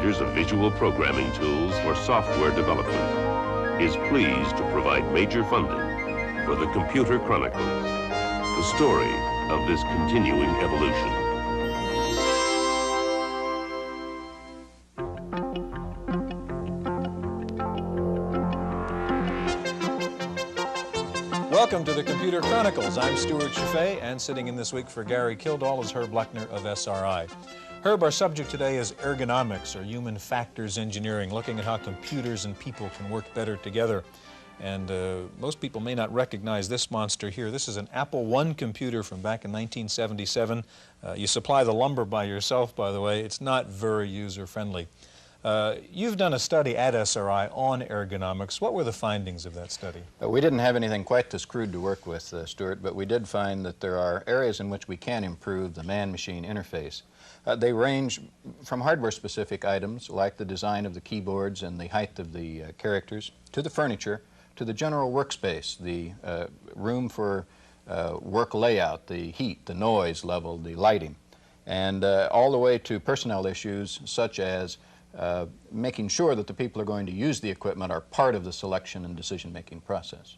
providers of visual programming tools for software development, is pleased to provide major funding for the Computer Chronicles, the story of this continuing evolution. Welcome to the Computer Chronicles. I'm Stewart Cheifet, and sitting in this week for Gary Kildall is Herb Lechner of SRI. Herb, our subject today is ergonomics, or human factors engineering, looking at how computers and people can work better together. And most people may not recognize this monster here. This is an Apple I computer from back in 1977. You supply the lumber by yourself, by the way. It's not very user-friendly. You've done a study at SRI on ergonomics. What were the findings of that study? We didn't have anything quite this crude to work with, Stuart, but we did find that there are areas in which we can improve the man-machine interface. They range from hardware-specific items, like the design of the keyboards and the height of the characters, to the furniture, to the general workspace, the room for work layout, the heat, the noise level, the lighting, and all the way to personnel issues such as making sure that the people who are going to use the equipment are part of the selection and decision-making process.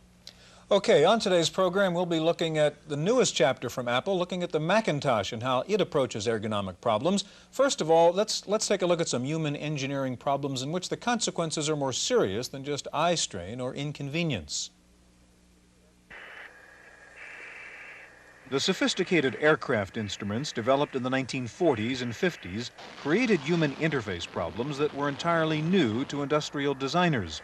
Okay, on today's program we'll be looking at the newest chapter from Apple, looking at the Macintosh and how it approaches ergonomic problems. First of all, let's take a look at some human engineering problems in which the consequences are more serious than just eye strain or inconvenience. The sophisticated aircraft instruments developed in the 1940s and 50s created human interface problems that were entirely new to industrial designers.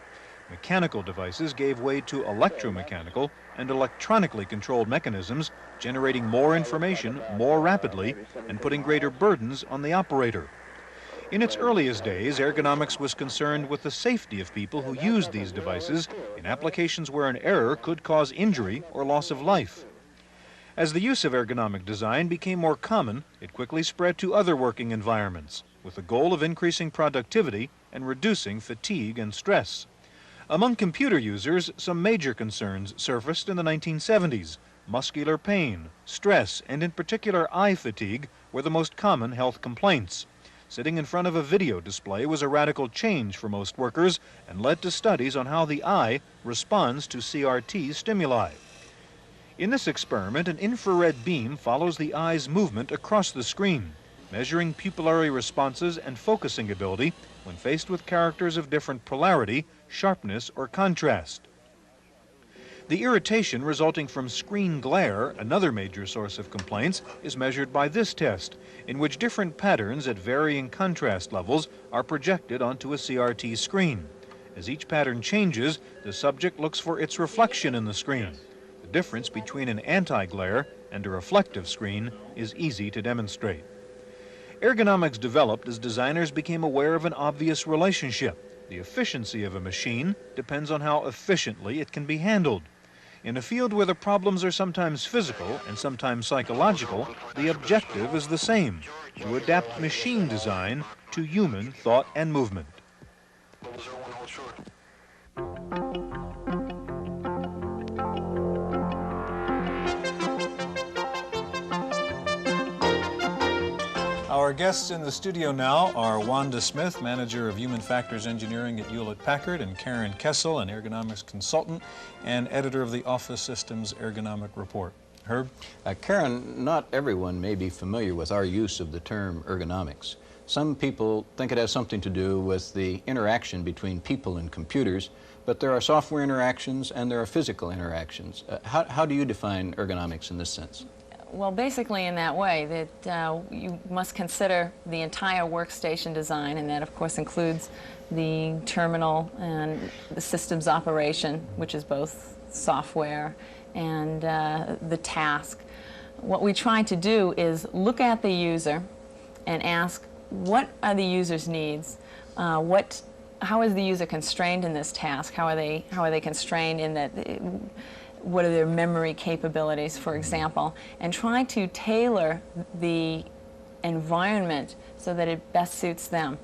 Mechanical devices gave way to electromechanical and electronically controlled mechanisms, generating more information more rapidly and putting greater burdens on the operator. In its earliest days, ergonomics was concerned with the safety of people who used these devices in applications where an error could cause injury or loss of life. As the use of ergonomic design became more common, it quickly spread to other working environments, with the goal of increasing productivity and reducing fatigue and stress. Among computer users, some major concerns surfaced in the 1970s. Muscular pain, stress, and in particular eye fatigue were the most common health complaints. Sitting in front of a video display was a radical change for most workers and led to studies on how the eye responds to CRT stimuli. In this experiment, an infrared beam follows the eye's movement across the screen, measuring pupillary responses and focusing ability when faced with characters of different polarity, sharpness, or contrast. The irritation resulting from screen glare, another major source of complaints, is measured by this test, in which different patterns at varying contrast levels are projected onto a CRT screen. As each pattern changes, the subject looks for its reflection in the screen. The difference between an anti-glare and a reflective screen is easy to demonstrate. Ergonomics developed as designers became aware of an obvious relationship. The efficiency of a machine depends on how efficiently it can be handled. In a field where the problems are sometimes physical and sometimes psychological, the objective is the same: to adapt machine design to human thought and movement. Our guests in the studio now are Wanda Smith, Manager of Human Factors Engineering at Hewlett-Packard, and Karen Kessel, an ergonomics consultant and editor of the Office Systems Ergonomic Report. Herb? Karen, not everyone may be familiar with our use of the term ergonomics. Some people think it has something to do with the interaction between people and computers, but there are software interactions and there are physical interactions. How do you define ergonomics in this sense? Well, basically in that way, that you must consider the entire workstation design, and that of course includes the terminal and the systems operation, which is both software and the task. What we try to do is look at the user and ask, what are the user's needs? How is the user constrained in this task? How are they constrained in that? What are their memory capabilities, for example, and try to tailor the environment so that it best suits them.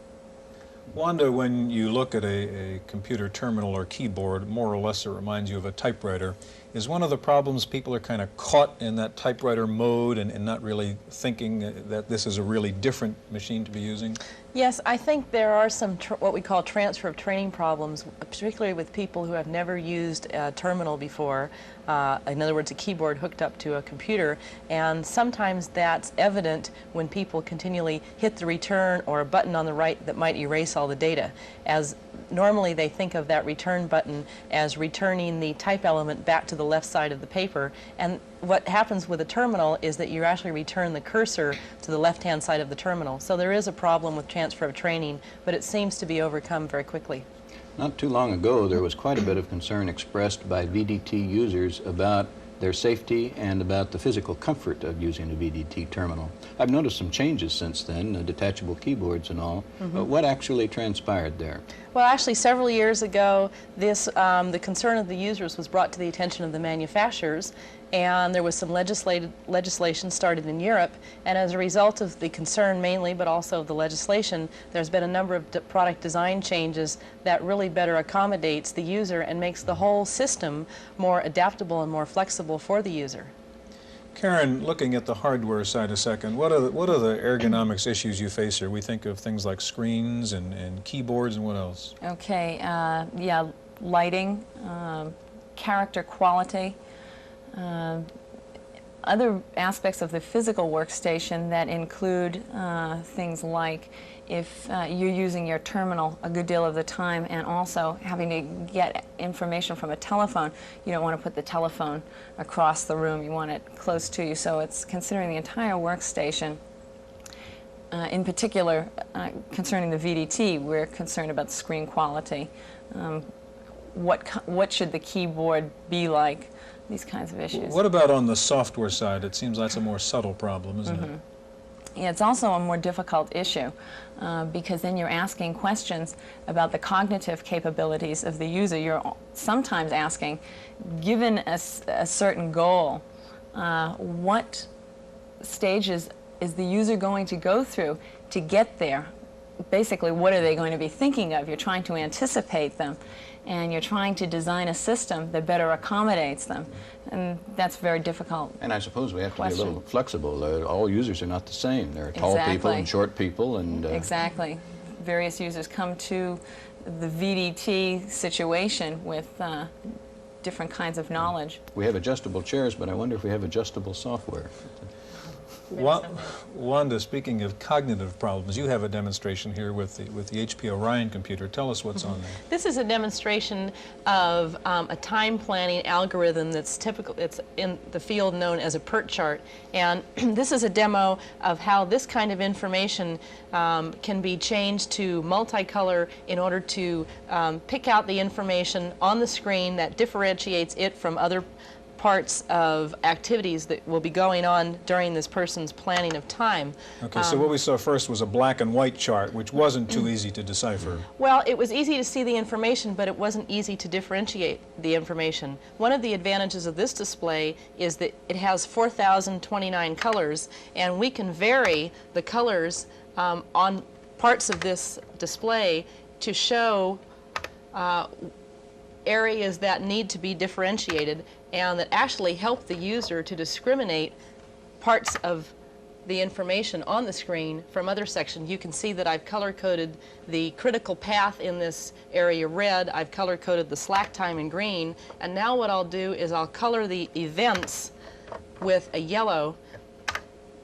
Wanda, when you look at a computer terminal or keyboard, more or less it reminds you of a typewriter. Is one of the problems people are kind of caught in that typewriter mode and not really thinking that this is a really different machine to be using? Yes, I think there are some what we call transfer of training problems, particularly with people who have never used a terminal before, in other words, a keyboard hooked up to a computer, and sometimes that's evident when people continually hit the return or a button on the right that might erase all the data, as normally they think of that return button as returning the type element back to the left side of the paper, and what happens with a terminal is that you actually return the cursor to the left-hand side of the terminal. So there is a problem with transfer of training, but it seems to be overcome very quickly. Not too long ago, there was quite a bit of concern expressed by VDT users about their safety and about the physical comfort of using a VDT terminal. I've noticed some changes since then, detachable keyboards and all. What actually transpired there? Well, actually, several years ago, the concern of the users was brought to the attention of the manufacturers, and there was some legislation started in Europe, and as a result of the concern mainly, but also of the legislation, there's been a number of product design changes that really better accommodates the user and makes the whole system more adaptable and more flexible for the user. Karen, looking at the hardware side a second, what are the ergonomics issues you face here? We think of things like screens and keyboards, and what else? Okay, yeah, lighting, character quality, other aspects of the physical workstation that include things like if you're using your terminal a good deal of the time and also having to get information from a telephone, you don't want to put the telephone across the room, you want it close to you. So it's considering the entire workstation. In particular, concerning the VDT, we're concerned about the screen quality. What should the keyboard be like? These kinds of issues. What about on the software side? It seems that's a more subtle problem, isn't it? Yeah, it's also a more difficult issue because then you're asking questions about the cognitive capabilities of the user. You're sometimes asking, given a certain goal, what stages is the user going to go through to get there? Basically, what are they going to be thinking of? You're trying to anticipate them, and you're trying to design a system that better accommodates them, and that's very difficult. And I suppose we have to be a little flexible. All users are not the same. There are tall people and short people, and exactly. Various users come to the VDT situation with different kinds of knowledge. We have adjustable chairs, but I wonder if we have adjustable software. Wanda, speaking of cognitive problems, you have a demonstration here with the HP Orion computer. Tell us what's on there. This is a demonstration of a time planning algorithm that's typical. It's in the field known as a PERT chart, and this is a demo of how this kind of information can be changed to multicolor in order to pick out the information on the screen that differentiates it from other parts of activities that will be going on during this person's planning of time. Okay, so what we saw first was a black and white chart, which wasn't too easy to decipher. Well, it was easy to see the information, but it wasn't easy to differentiate the information. One of the advantages of this display is that it has 4,029 colors, and we can vary the colors on parts of this display to show areas that need to be differentiated and that actually help the user to discriminate parts of the information on the screen from other sections. You can see that I've color-coded the critical path in this area red, I've color-coded the slack time in green, and now what I'll do is I'll color the events with a yellow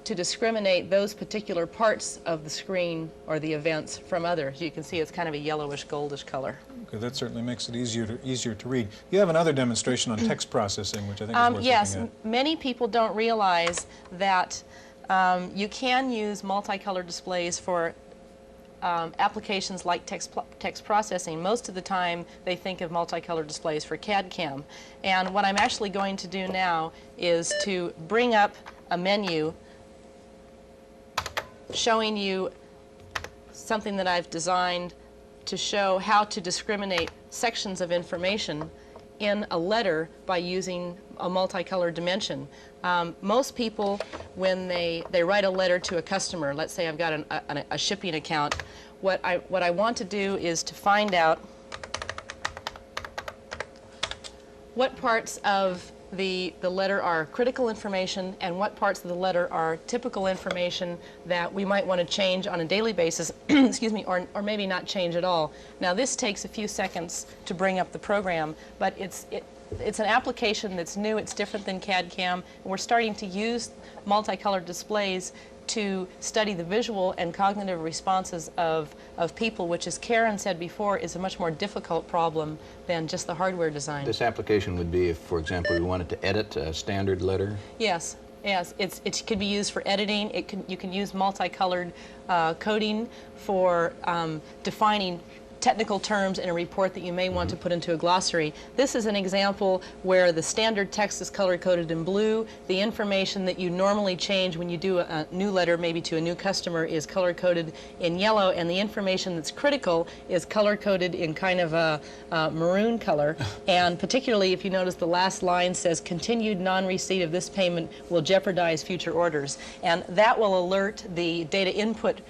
to discriminate those particular parts of the screen or the events from others. You can see it's kind of a yellowish, goldish color. Okay, that certainly makes it easier to read. You have another demonstration on text processing, which I think is worth looking at. Yes, many people don't realize that you can use multicolor displays for applications like text processing. Most of the time they think of multicolor displays for CAD/CAM. And what I'm actually going to do now is to bring up a menu showing you something that I've designed to show how to discriminate sections of information in a letter by using a multicolor dimension. Most people, when they write a letter to a customer, let's say I've got a shipping account, what I want to do is to find out what parts of the letter are critical information and what parts of the letter are typical information that we might want to change on a daily basis, excuse me, or maybe not change at all. Now this takes a few seconds to bring up the program, but it's an application that's new, it's different than CAD/CAM, and we're starting to use multicolored displays to study the visual and cognitive responses of people, which, as Karen said before, is a much more difficult problem than just the hardware design. This application would be if, for example, we wanted to edit a standard letter? Yes. Yes, it could be used for editing. You can use multicolored coding for defining technical terms in a report that you may want to put into a glossary. This is an example where the standard text is color-coded in blue. The information that you normally change when you do a new letter, maybe to a new customer, is color-coded in yellow, and the information that's critical is color-coded in kind of a maroon color. And particularly if you notice the last line says, continued non-receipt of this payment will jeopardize future orders. And that will alert the data input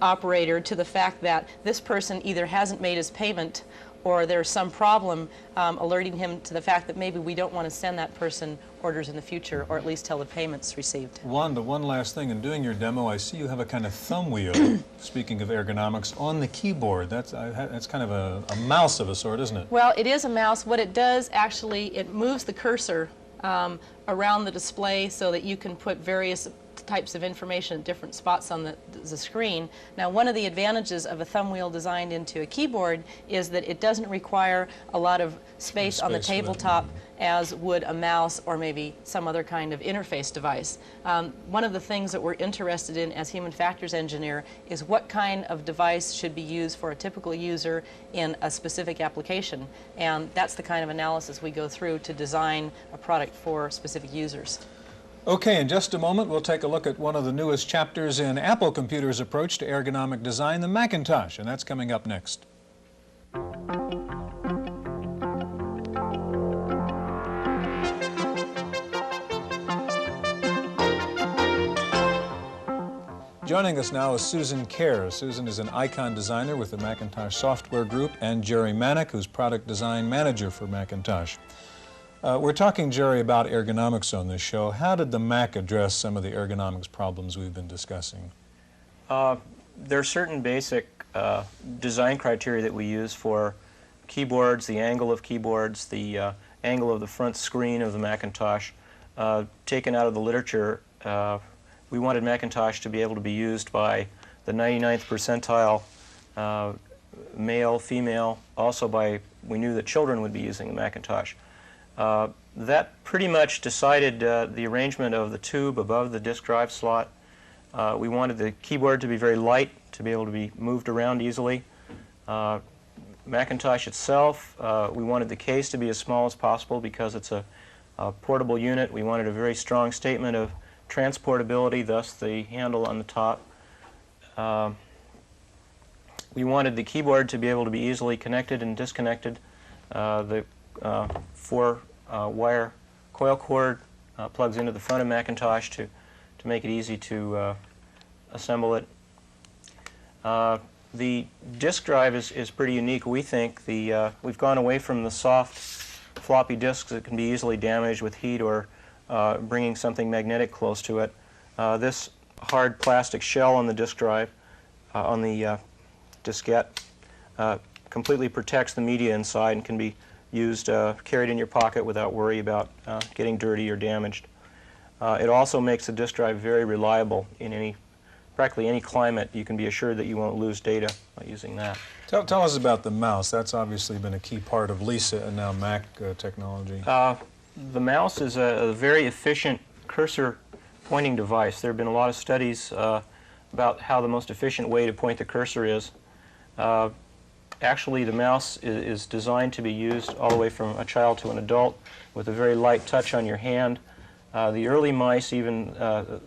operator to the fact that this person either hasn't made his payment or there's some problem, alerting him to the fact that maybe we don't want to send that person orders in the future, or at least tell the payment's received. Wanda, one last thing. In doing your demo, I see you have a kind of thumb wheel, speaking of ergonomics, on the keyboard. That's kind of a mouse of a sort, isn't it? Well, it is a mouse. What it does, actually, it moves the cursor around the display so that you can put various types of information at different spots on the screen. Now, one of the advantages of a thumb wheel designed into a keyboard is that it doesn't require a lot of space on the tabletop as would a mouse or maybe some other kind of interface device. One of the things that we're interested in as human factors engineer is what kind of device should be used for a typical user in a specific application. And that's the kind of analysis we go through to design a product for specific users. Okay, in just a moment, we'll take a look at one of the newest chapters in Apple Computer's approach to ergonomic design, the Macintosh, and that's coming up next. Joining us now is Susan Kerr. Susan is an icon designer with the Macintosh Software Group, and Jerry Manick, who's product design manager for Macintosh. We're talking, Jerry, about ergonomics on this show. How did the Mac address some of the ergonomics problems we've been discussing? There are certain basic design criteria that we use for keyboards, the angle of keyboards, the angle of the front screen of the Macintosh. Taken out of the literature, we wanted Macintosh to be able to be used by the 99th percentile, male, female. Also we knew that children would be using the Macintosh. That pretty much decided the arrangement of the tube above the disk drive slot. We wanted the keyboard to be very light, to be able to be moved around easily. Macintosh itself, we wanted the case to be as small as possible because it's a portable unit. We wanted a very strong statement of transportability, thus the handle on the top. We wanted the keyboard to be able to be easily connected and disconnected. The 4-wire coil cord plugs into the front of Macintosh to make it easy to assemble it. The disk drive is pretty unique, we think. We've gone away from the soft floppy disks that can be easily damaged with heat or bringing something magnetic close to it. This hard plastic shell on the disk drive, on the diskette, completely protects the media inside and can be used, carried in your pocket without worry about getting dirty or damaged. It also makes the disk drive very reliable in practically any climate. You can be assured that you won't lose data by using that. Tell us about the mouse. That's obviously been a key part of Lisa and now Mac technology. The mouse is a very efficient cursor pointing device. There have been a lot of studies about how the most efficient way to point the cursor is. Actually, the mouse is designed to be used all the way from a child to an adult with a very light touch on your hand. The early mice, even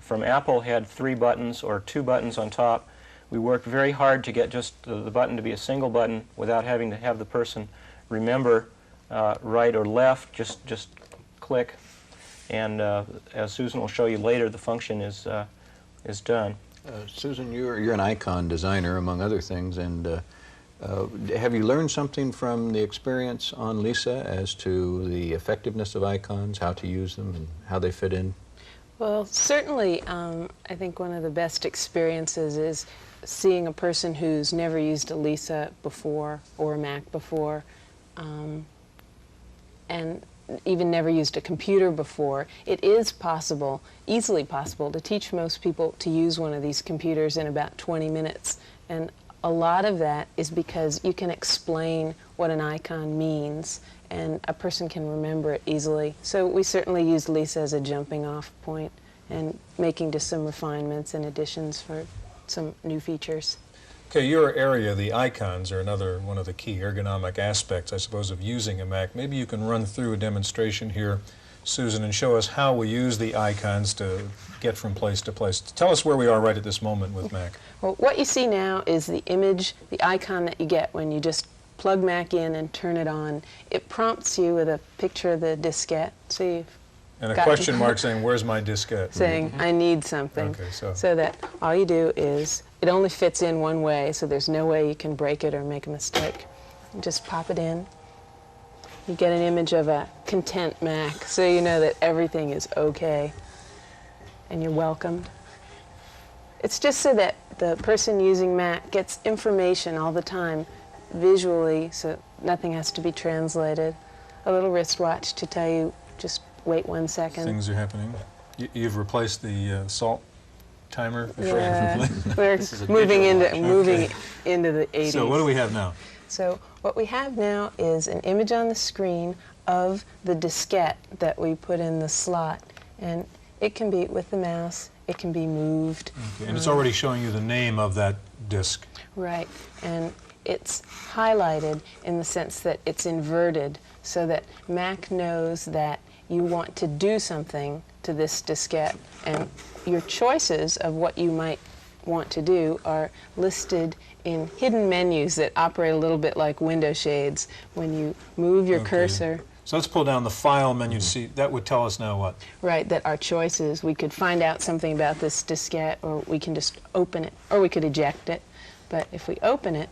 from Apple, had 3 buttons or 2 buttons on top. We worked very hard to get just the button to be a single button without having to have the person remember right or left, just click. And as Susan will show you later, the function is done. Susan, you're an icon designer, among other things, and Have you learned something from the experience on Lisa as to the effectiveness of icons, how to use them, and how they fit in? Well, certainly, I think one of the best experiences is seeing a person who's never used a Lisa before or a Mac before, and even never used a computer before. It is possible, easily possible, to teach most people to use one of these computers in about 20 minutes. And a lot of that is because you can explain what an icon means, and a person can remember it easily. So we certainly use Lisa as a jumping off point and making just some refinements and additions for some new features. Okay, your area, the icons, are another one of the key ergonomic aspects, I suppose, of using a Mac. Maybe you can run through a demonstration here, Susan, and show us how we use the icons to get from place to place. Tell us where we are right at this moment with Mac. Well, what you see now is the image, the icon that you get when you just plug Mac in and turn it on. It prompts you with a picture of the diskette. So you've and a question mark saying, where's my diskette? Saying, I need something. Okay, so that all you do is, it only fits in one way, so there's no way you can break it or make a mistake. You just pop it in. You get an image of a content Mac, so you know that everything is okay and you're welcomed. It's just so that the person using Mac gets information all the time visually, so nothing has to be translated. A little wristwatch to tell you, just wait 1 second. Things are happening. You've replaced the salt timer? Yeah, we're moving into the 80s. So what do we have now? So what we have now is an image on the screen of the diskette that we put in the slot, and it can be with the mouse, it can be moved. Okay. And it's already showing you the name of that disk. Right, and it's highlighted in the sense that it's inverted so that Mac knows that you want to do something to this diskette, and your choices of what you might want to do are listed in hidden menus that operate a little bit like window shades. When you move your cursor. So let's pull down the file menu to see. That would tell us now what? Right, that our choices, we could find out something about this diskette, or we can just open it, or we could eject it. But if we open it,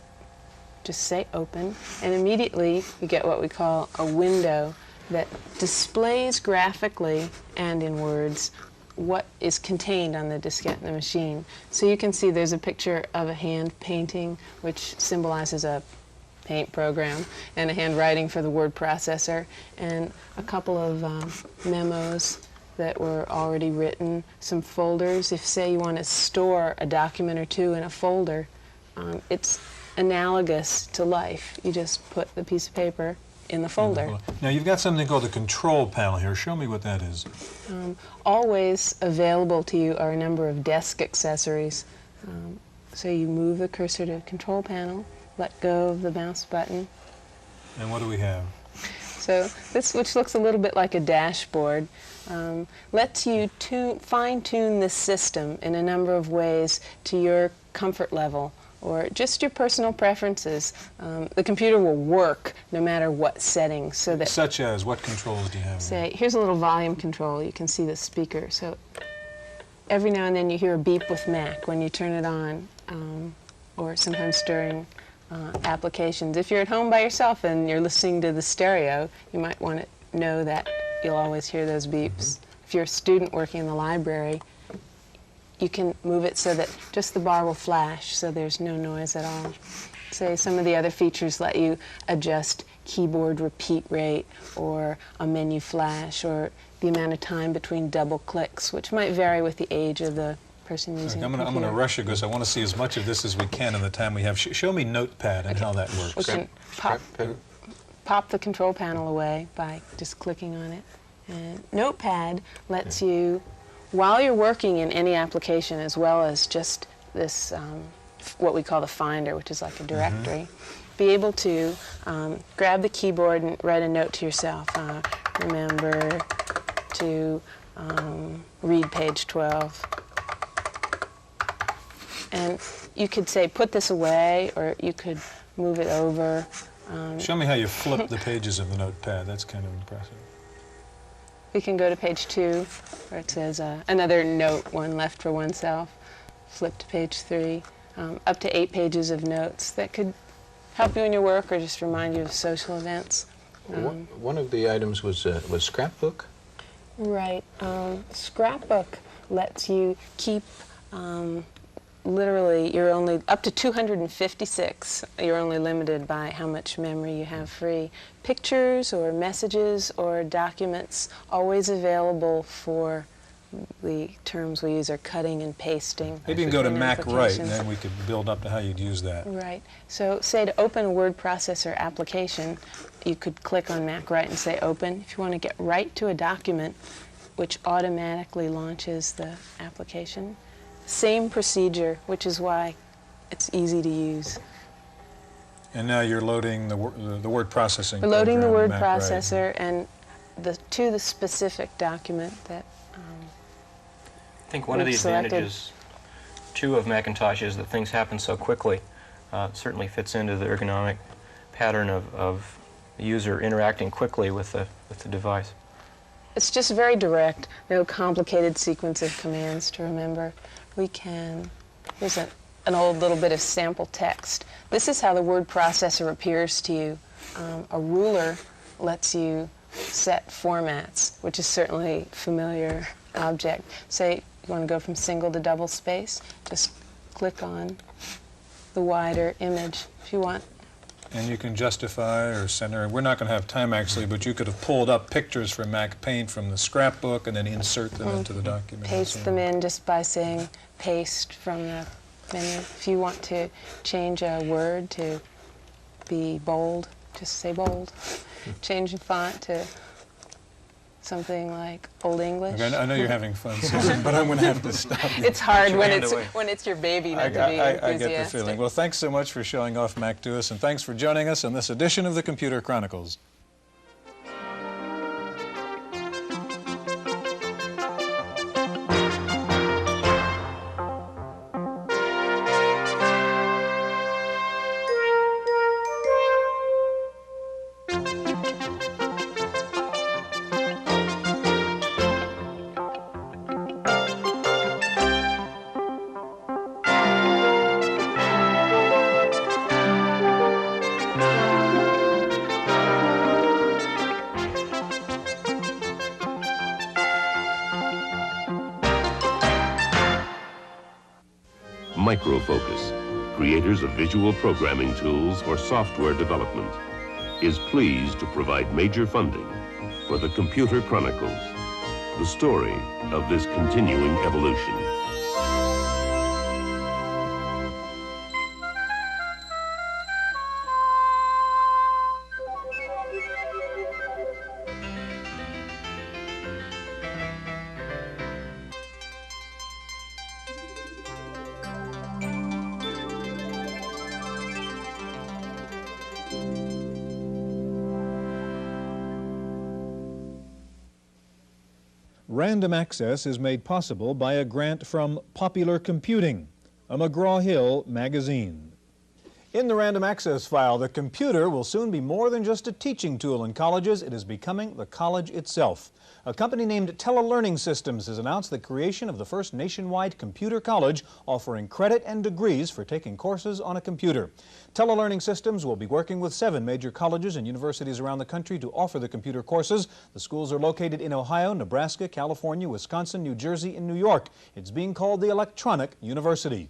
just say open, and immediately you get what we call a window that displays graphically and in words what is contained on the diskette in the machine. So you can see there's a picture of a hand painting, which symbolizes a paint program, and a handwriting for the word processor, and a couple of memos that were already written, some folders. If, say, you want to store a document or two in a folder, it's analogous to life. You just put the piece of paper in the folder. Now you've got something called the control panel here. Show me what that is. Always available to you are a number of desk accessories. So you move the cursor to control panel, let go of the mouse button. And what do we have? So this, which looks a little bit like a dashboard, lets you fine-tune this system in a number of ways to your comfort level, or just your personal preferences. The computer will work no matter what settings. So that, such as, what controls do you have? Say, here's a little volume control. You can see the speaker. So every now and then you hear a beep with Mac when you turn it on, or sometimes during applications. If you're at home by yourself and you're listening to the stereo, you might want to know that you'll always hear those beeps. If you're a student working in the library, you can move it so that just the bar will flash, so there's no noise at all. Say some of the other features let you adjust keyboard repeat rate, or a menu flash, or the amount of time between double clicks, which might vary with the age of the person using the computer. I'm going to rush it because I want to see as much of this as we can in the time we have. Show me Notepad and how that works. We can pop the control panel away by just clicking on it. And Notepad lets you, while you're working in any application, as well as just this, what we call the Finder, which is like a directory, be able to grab the keyboard and write a note to yourself. Remember to read page 12. And you could say, put this away, or you could move it over. Show me how you flip the pages of the Notepad. That's kind of impressive. We can go to page 2, where it says another note, one left for oneself. Flip to page 3. Up to 8 pages of notes that could help you in your work or just remind you of social events. One of the items was scrapbook. Right. Scrapbook lets you keep literally, you're only up to 256. You're only limited by how much memory you have free. Pictures or messages or documents always available for the terms we use are cutting and pasting. Maybe you can go to and Mac Write, and applications. then we could build up to how you'd use that. Right. So say to open a word processor application, you could click on Mac Write and say open. If you want to get right to a document, which automatically launches the application. Same procedure, which is why it's easy to use. And now you're loading the word processing. We're loading the program, word Mac Write. processor and to the specific document that I think one of the we've selected. advantages, too, of Macintosh is that things happen so quickly. It certainly fits into the ergonomic pattern of the user interacting quickly with the device. It's just very direct, no complicated sequence of commands to remember. We can, here's an old little bit of sample text. This is how the word processor appears to you. A ruler lets you set formats, which is certainly a familiar object. Say you want to go from single to double space, just click on the wider image if you want. And you can justify or center. We're not going to have time actually, but you could have pulled up pictures from Mac Paint from the scrapbook and then insert them into the document. Paste them in just by saying paste from the menu. If you want to change a word to be bold, just say bold. Change the font to something like Old English. Okay, I know you're having fun, Susan, but I'm going to have to stop you. It's hard when hand it's away. when it's your baby not to be I get the enthusiastic. feeling. Well, thanks so much for showing off Mac to us, and thanks for joining us on this edition of the Computer Chronicles. Microfocus, creators of visual programming tools for software development, is pleased to provide major funding for the Computer Chronicles, the story of this continuing evolution. Random Access is made possible by a grant from Popular Computing, a McGraw-Hill magazine. In the Random Access file, the computer will soon be more than just a teaching tool in colleges. It is becoming the college itself. A company named Telelearning Systems has announced the creation of the first nationwide computer college offering credit and degrees for taking courses on a computer. Telelearning Systems will be working with 7 major colleges and universities around the country to offer the computer courses. The schools are located in Ohio, Nebraska, California, Wisconsin, New Jersey, and New York. It's being called the Electronic University.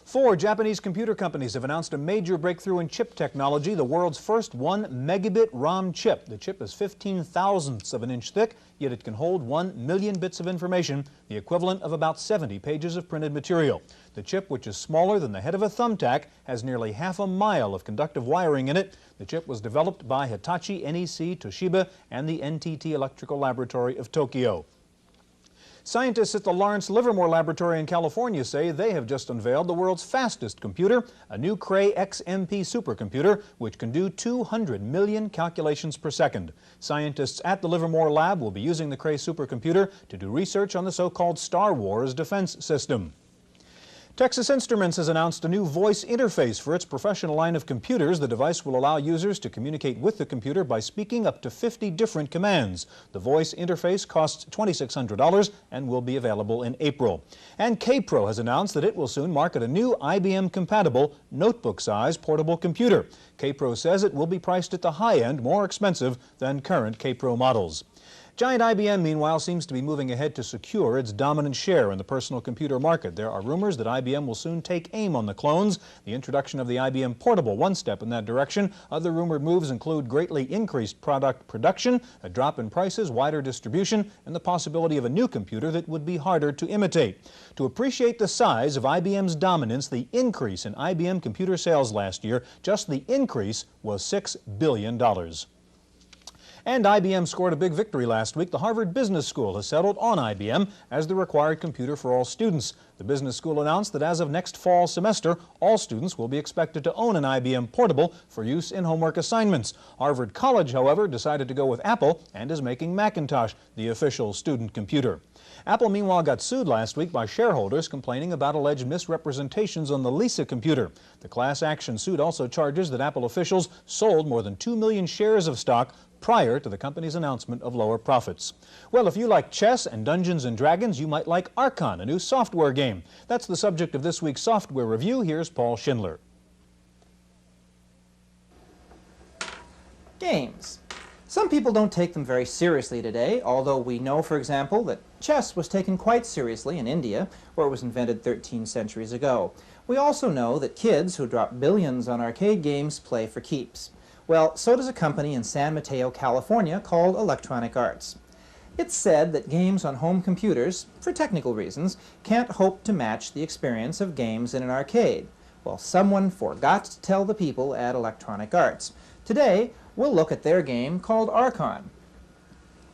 4 Japanese computer companies have announced a major breakthrough in chip technology, the world's first 1 megabit ROM chip. The chip is 15 thousandths of an inch thick, yet it can hold 1 million bits of information, the equivalent of about 70 pages of printed material. The chip, which is smaller than the head of a thumbtack, has nearly half a mile of conductive wiring in it. The chip was developed by Hitachi, NEC, Toshiba, and the NTT Electrical Laboratory of Tokyo. Scientists at the Lawrence Livermore Laboratory in California say they have just unveiled the world's fastest computer, a new Cray XMP supercomputer, which can do 200 million calculations per second. Scientists at the Livermore Lab will be using the Cray supercomputer to do research on the so-called Star Wars defense system. Texas Instruments has announced a new voice interface for its professional line of computers. The device will allow users to communicate with the computer by speaking up to 50 different commands. The voice interface costs $2,600 and will be available in April. And Kpro has announced that it will soon market a new IBM-compatible notebook-size portable computer. Kpro says it will be priced at the high end, more expensive than current Kpro models. Giant IBM, meanwhile, seems to be moving ahead to secure its dominant share in the personal computer market. There are rumors that IBM will soon take aim on the clones. The introduction of the IBM Portable, one step in that direction. Other rumored moves include greatly increased product production, a drop in prices, wider distribution, and the possibility of a new computer that would be harder to imitate. To appreciate the size of IBM's dominance, the increase in IBM computer sales last year, just the increase was $6 billion. And IBM scored a big victory last week. The Harvard Business School has settled on IBM as the required computer for all students. The business school announced that as of next fall semester, all students will be expected to own an IBM Portable for use in homework assignments. Harvard College, however, decided to go with Apple and is making Macintosh the official student computer. Apple, meanwhile, got sued last week by shareholders complaining about alleged misrepresentations on the Lisa computer. The class action suit also charges that Apple officials sold more than 2 million shares of stock prior to the company's announcement of lower profits. Well, if you like chess and Dungeons and Dragons, you might like Archon, a new software game. That's the subject of this week's software review. Here's Paul Schindler. Games. Some people don't take them very seriously today, although we know, for example, that chess was taken quite seriously in India, where it was invented 13 centuries ago. We also know that kids who drop billions on arcade games play for keeps. Well, so does a company in San Mateo, California called Electronic Arts. It's said that games on home computers, for technical reasons, can't hope to match the experience of games in an arcade. Well, someone forgot to tell the people at Electronic Arts. Today, we'll look at their game called Archon.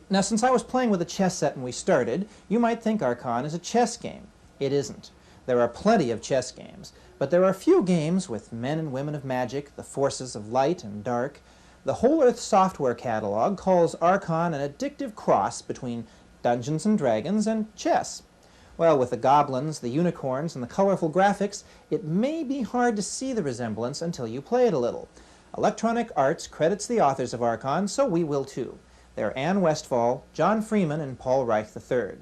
Now, since I was playing with a chess set when we started, you might think Archon is a chess game. It isn't. There are plenty of chess games, but there are few games with men and women of magic, the forces of light and dark. The Whole Earth software catalog calls Archon an addictive cross between Dungeons and Dragons and chess. Well, with the goblins, the unicorns, and the colorful graphics, it may be hard to see the resemblance until you play it a little. Electronic Arts credits the authors of Archon, so we will too. They're Ann Westfall, John Freeman, and Paul Reich III.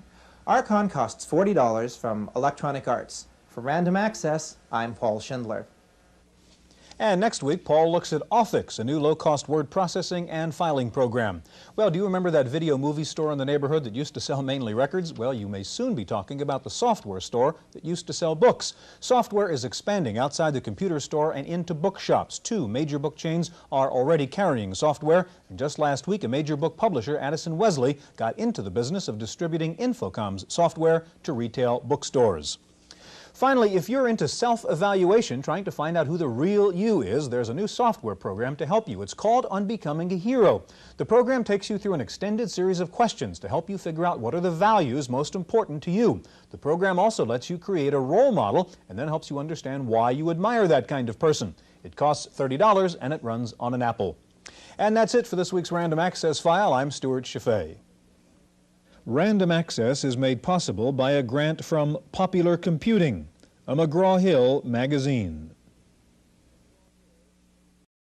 Archon costs $40 from Electronic Arts. For Random Access, I'm Paul Schindler. And next week, Paul looks at Offix, a new low-cost word processing and filing program. Well, do you remember that video movie store in the neighborhood that used to sell mainly records? Well, you may soon be talking about the software store that used to sell books. Software is expanding outside the computer store and into bookshops. 2 major book chains are already carrying software. And just last week, a major book publisher, Addison Wesley, got into the business of distributing Infocom's software to retail bookstores. Finally, if you're into self-evaluation, trying to find out who the real you is, there's a new software program to help you. It's called Unbecoming a Hero. The program takes you through an extended series of questions to help you figure out what are the values most important to you. The program also lets you create a role model and then helps you understand why you admire that kind of person. It costs $30 and it runs on an Apple. And that's it for this week's Random Access File. I'm Stewart Cheifet. Random Access is made possible by a grant from Popular Computing, a McGraw-Hill magazine.